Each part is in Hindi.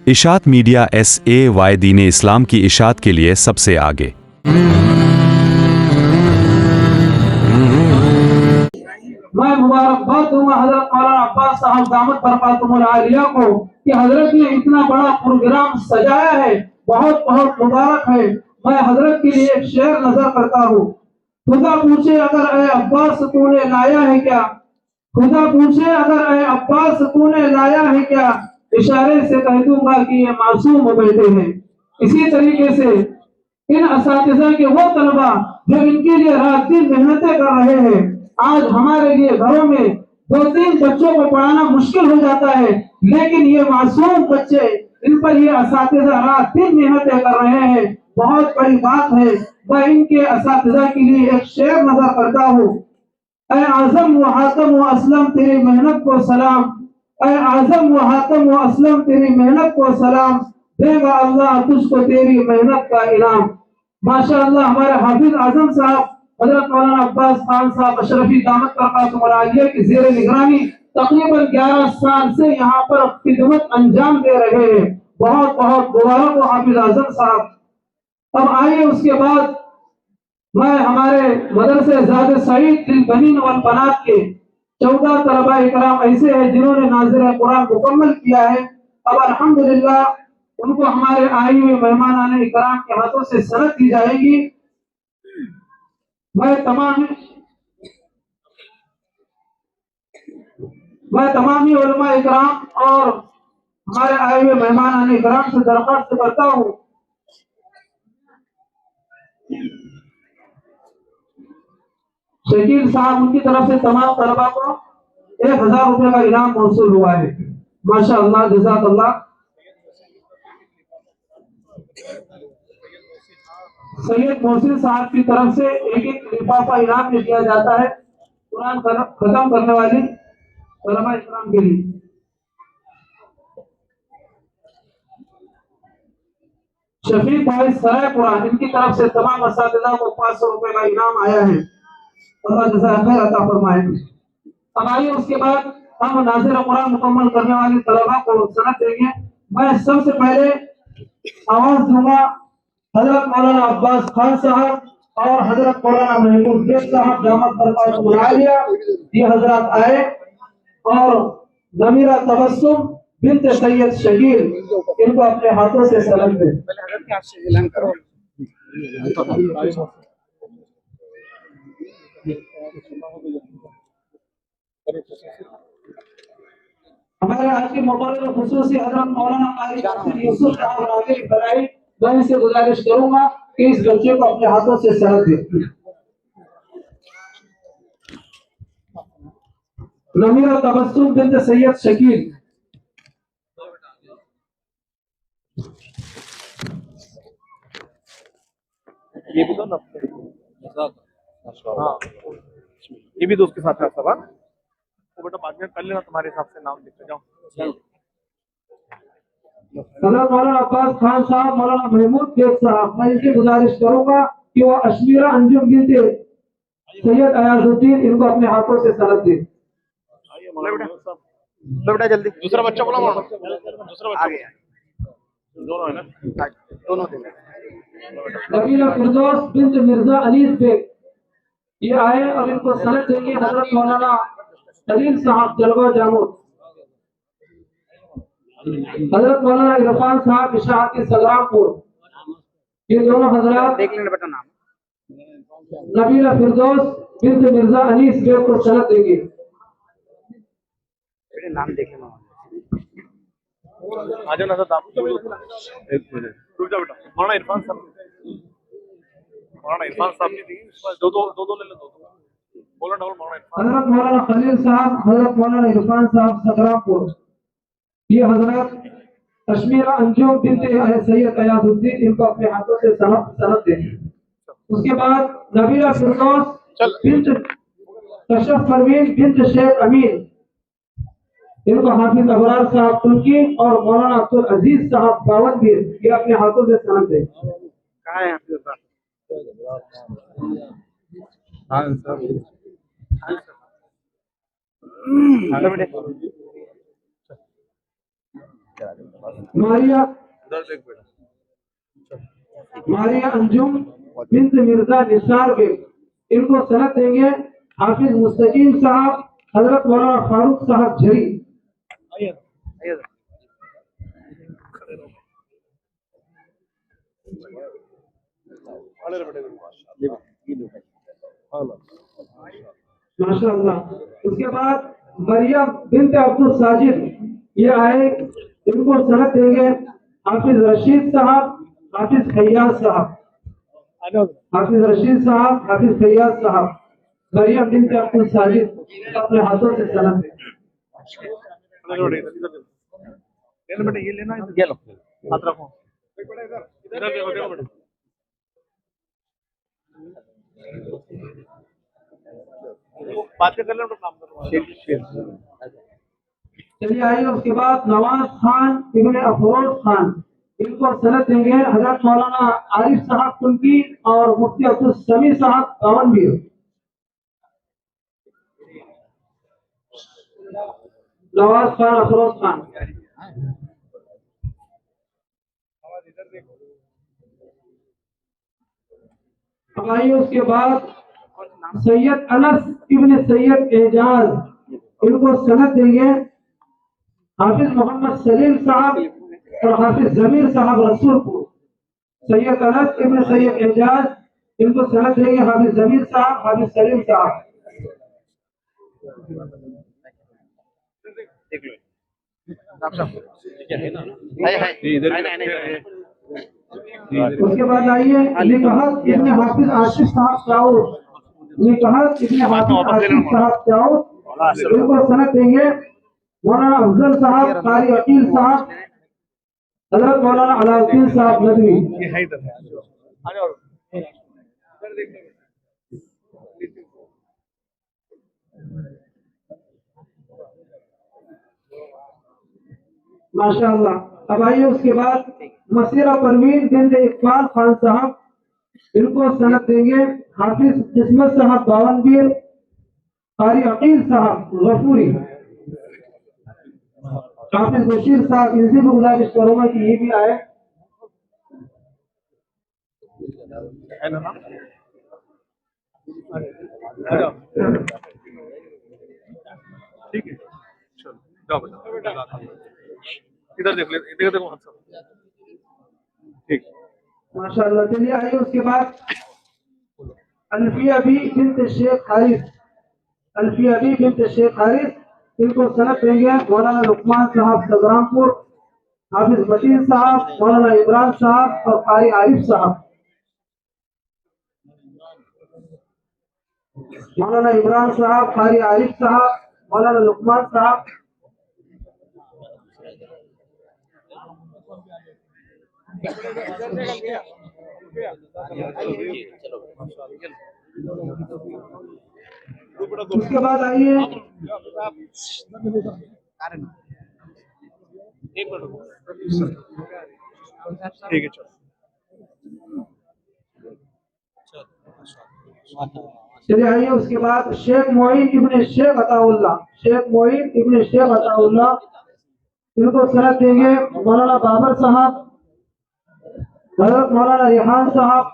इशात मीडिया SAY दीन इस्लाम की इशात के लिए सबसे आगे। मैं मुबारकबाद दूंगा हजरत मौलाना अब्बास साहब दामत बरकातुहुल आलिया को कि हजरत ने इतना बड़ा प्रोग्राम सजाया है। बहुत बहुत मुबारक है। मैं हजरत के लिए एक शेर नजर करता हूँ। खुदा पूछे अगर ए अब्बास तूने लाया है क्या, खुदा पूछे अगर ए अब्बास तूने लाया है क्या, इशारे से कह दूंगा कि ये मासूम बेटे हैं। इसी तरीके से इन असातिज़ा के वो तलबा जो इनके लिए रात दिन मेहनतें कर रहे हैं, आज हमारे लिए घरों में दो तीन बच्चों को पढ़ाना मुश्किल हो जाता है, लेकिन ये मासूम बच्चे इन पर ये असातिज़ा रात दिन मेहनतें कर रहे हैं। बहुत बड़ी बात है। मैं इनके असातिज़ा के लिए एक शेर नजर करता हूँ। ऐ आजम व हातम व असलम तेरी मेहनत को सलाम, ऐ आजम व हातम व असलम तेरी मेहनत को सलाम, देगा अल्लाह तुझको तेरी मेहनत का इनाम। माशाअल्लाह हमारे हाफिज आजम साहब हजरत मौलाना अब्बास खान साहब अशरफी दामत बरकातुहुल आलिया की ज़ेर निगरानी तकरीबन 11 साल से यहाँ पर खिदमत अंजाम दे रहे हैं। बहुत बहुत मुबारक हो हाफिज आजम साहब। अब आइए उसके बाद मैं हमारे मदरसे ज़ाद सईद दिल बनीन वल बनात के 14 तलबा इकराम ऐसे हैं जिन्होंने नाज़िर कुरान मुकम्मल किया है। अब अल्हम्दुलिल्लाह उनको हमारे आए हुए मेहमान इकराम के हाथों से सनद दी जाएगी। मैं तमामी उलमा इकराम और हमारे आए हुए मेहमान इकराम से दरख्वास्त करता हूँ शकील साहब उनकी तरफ से तमाम तलबा को 1000 रुपए का इनाम मौसूल हुआ है। माशाअल्लाह जज़ाकल्लाह। सैयद मोहसिन साहब की तरफ से एक लिफाफा इनाम में दिया जाता है कुरान खत्म करने वाली तलबा इकराम के लिए। शफीक भाई सराय कुरान इनकी तरफ से तमाम असातिज़ा को 500 रुपए का इनाम आया है। अल्लाह जज़ा खैर अता फरमाए। अब आइए उसके बाद हम नाज़िर कुरान मुकम्मल करने वाली तलबा को सनद देंगे। मैं सबसे पहले आवाज दूंगा हजरत मौलाना अब्बास खान साहब और हजरत मौलाना महमूद बेग साहब दामत बरकातुहुल आलिया। ये हजरत आए और नमीरा तबस्सुम बिन्त सैयद शकील इनको अपने हाथों से सनद दें। हमारे आज के मुकर्रर खुसूसी हजरत मौलाना कारी कासिम यूसुफ साहब नाज़िर बराई, मैं इनसे गुजारिश करूंगा कि इस बच्चे को अपने हाथों से सनद दें। नमीरा तबस्सुम बिन्त सैयद शकील। ये भी दो ना। हाँ ये भी दो उसके साथ है सवाल। वो बेटा बाद में कर लेना, तुम्हारे हिसाब से नाम लिखते जाओ। हजरत मौलाना अब्बास खान साहब मौलाना महमूद बेग साहब, मैं इनसे गुजारिश करूंगा कि वो अशमीरा अंजुम बिन्त सैयद अयाजुद्दीन इनको अपने हाथों से सनद दें। बेटा जल्दी दूसरा बच्चा बोला दूसरा बच्चा दोनों है ना, दोनों दिन नबीला फिरदौस बिन्त मिर्जा अलीस बेग ये आए और इनको सनद देंगे हजरत मौलाना खलील साहब जलवा जामुन। हजरत मौलाना इरफान साहब इशाअत के सलामपुर, ये दोनों हजरात देख लेना बेटा नाम। नबीला फिरदौस बिन्त मिर्जा अलीस बेग को सनद देंगे। बेटे नाम देख लेना। आ जाओ ना सर, एक मिनट रुक जाओ बेटा। मौलाना इरफान साहब, मौलाना इरफान साहब की दो दो दो दो ले लो, दो बोलो डबल। मौलाना इरफान, हजरत मौलाना खलील साहब, हजरत मौलाना इरफान साहब सलामपुर, ये हजरत कश्मीरा अंजुम बिन्त सैयद अयाजुद्दीन इनको अपने हाथों से सनद देंगे। उसके बाद नबीला फिरदौस बिन्त कशफ परवीन बिन्त शेख अमीन इनको हाफिज अबरार साहब तुर्की और मौलाना अब्दुल अजीज साहब बावनवीर ये अपने हाथों से सनद दें। कहाँ है हाफिज अबरार? हाँ सर, हाँ बेटे मारिया मारिया अंजुम बिन्त मिर्जा निसार बेग, इनको सनत देंगे हाफिज मुस्तकीम साहब, हजरत मौलाना फारूक साहब झरी। माशाअल्लाह। उसके बाद मरियम बिन्त अब्दुल साजिद ये आए, इनको सनत देंगे हाफिज रशीद साहब, हाफिज फैयाज साहब, हाफिज रशीद साहब, हाफिज फैयाज साहब। मरियम बिन्त अब्दुल साजिद अपने हाथों से सनत दें। बेटा ये लेना है, ये लो, हाथ रखो इधर देखो बेटा। बात कर लेना, काम करो। चलिए आइए। उसके बाद नवाज खान इब्ने अफरोज खान, इनको सनत देंगे हजरत मौलाना आरिफ साहब तुर्की और मुफ्ती अब्दुल समी साहब बावनवीर। नवाज खान अफरोज खान। अब आइए उसके बाद सैयद अनस इब्ने सैयद एजाज, इनको सनत देंगे हाफिज मोहम्मद सलीम साहब और हाफिज जमीर साहब रसूलपुर। सैयद अनस इब्ने सैयद एजाज, इनको सनत देंगे हाफिज जमीर साहब, हाफिज सलीम साहब। उसके बाद आइए निकाहत इब्ने हाफिज आशिफ साहब चाउर, निकाहत इब्ने हाफिज आशिफ साहब चाउर, इनको सनत देंगे मौलाना अफजल साहब, कारी अकील साहब, हजरत मौलाना अलाउद्दीन साहब नदवी। ये है इधर, आ जाओ इधर देखो। माशाअल्लाह। अब आइए उसके बाद मसीरा परवीन बिन्त इकबाल खान साहब, इनको सनत देंगे हाफिज किस्मत साहब बावनवीर, कारी अकील साहब गफूरी, हाफिज बशीर साहब। इनसे भी गुजारिश करूंगा कि ये भी आए। है ना, आ जाओ, ठीक है, चलो जाओ बेटा, इधर देख ले, इधर देखो हाथ सब, ठीक। माशाअल्लाह। चलिए आइए उसके बाद अल्फिया बी बिन्त शेख हारिस, अल्फिया बी बिन्त शेख हारिस, इनको सनत देंगे मौलाना लुकमान साहब सगरामपुर, हाफिज बशीर साहब, मौलाना इमरान साहब और कारी आरिफ साहब। मौलाना इमरान साहब, कारी आरिफ साहब, मौलाना लुकमान साहब। उसके बाद आइए ठीक है, चलो। चलिए आइए उसके बाद शेख मोइन इब्ने शेख अताउल्लाह, शेख मोइन इब्ने शेख अताउल्लाह, इनको सनत देंगे मौलाना बाबर साहब, हजरत मौलाना रिहान साहब,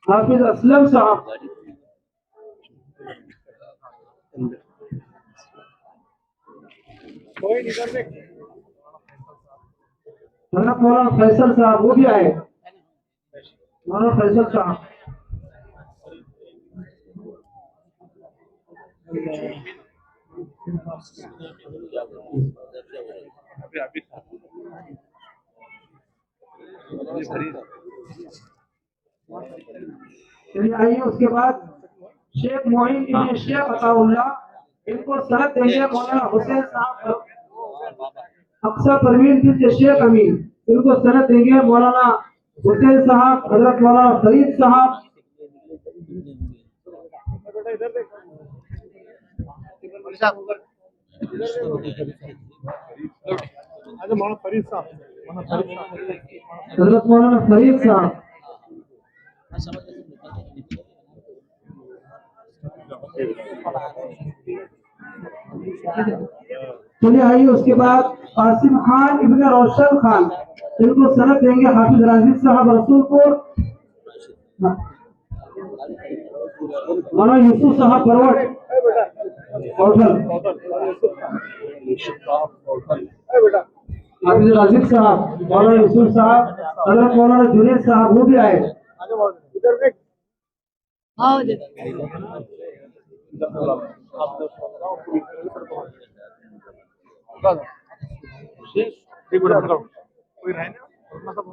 हाफिज असलम साहब। हजरत मौलाना फैसल साहब वो भी आए, मौलाना फैसल साहब। चलिए आइए उसके बाद शेख मोइन इब्ने शेख अताउल्लाह, इनको सनत देंगे मौलाना हुसैन साहब, अक्सर परवीन बिन्त शेख अमीन, इनको सनत देंगे मौलाना हुसैन साहब, हजरत मौलाना फरीद साहब। मौलाना फरीद साहब, हजरत मौलाना फरीद साहब। चलिए आइए उसके बाद कासिम खान इब्न रोशन खान, इनको सनद देंगे हाफिज राजीद साहब रसूलपुर। मौलाना यूसुफ साहब बरवट कौशल, हाफिज राजीद साहब, मौलाना यूसुफ साहब, हजरत मौलाना जुनेद साहब वो भी आए। एक मिनट पकड़ो, कोई रहे ना मतलब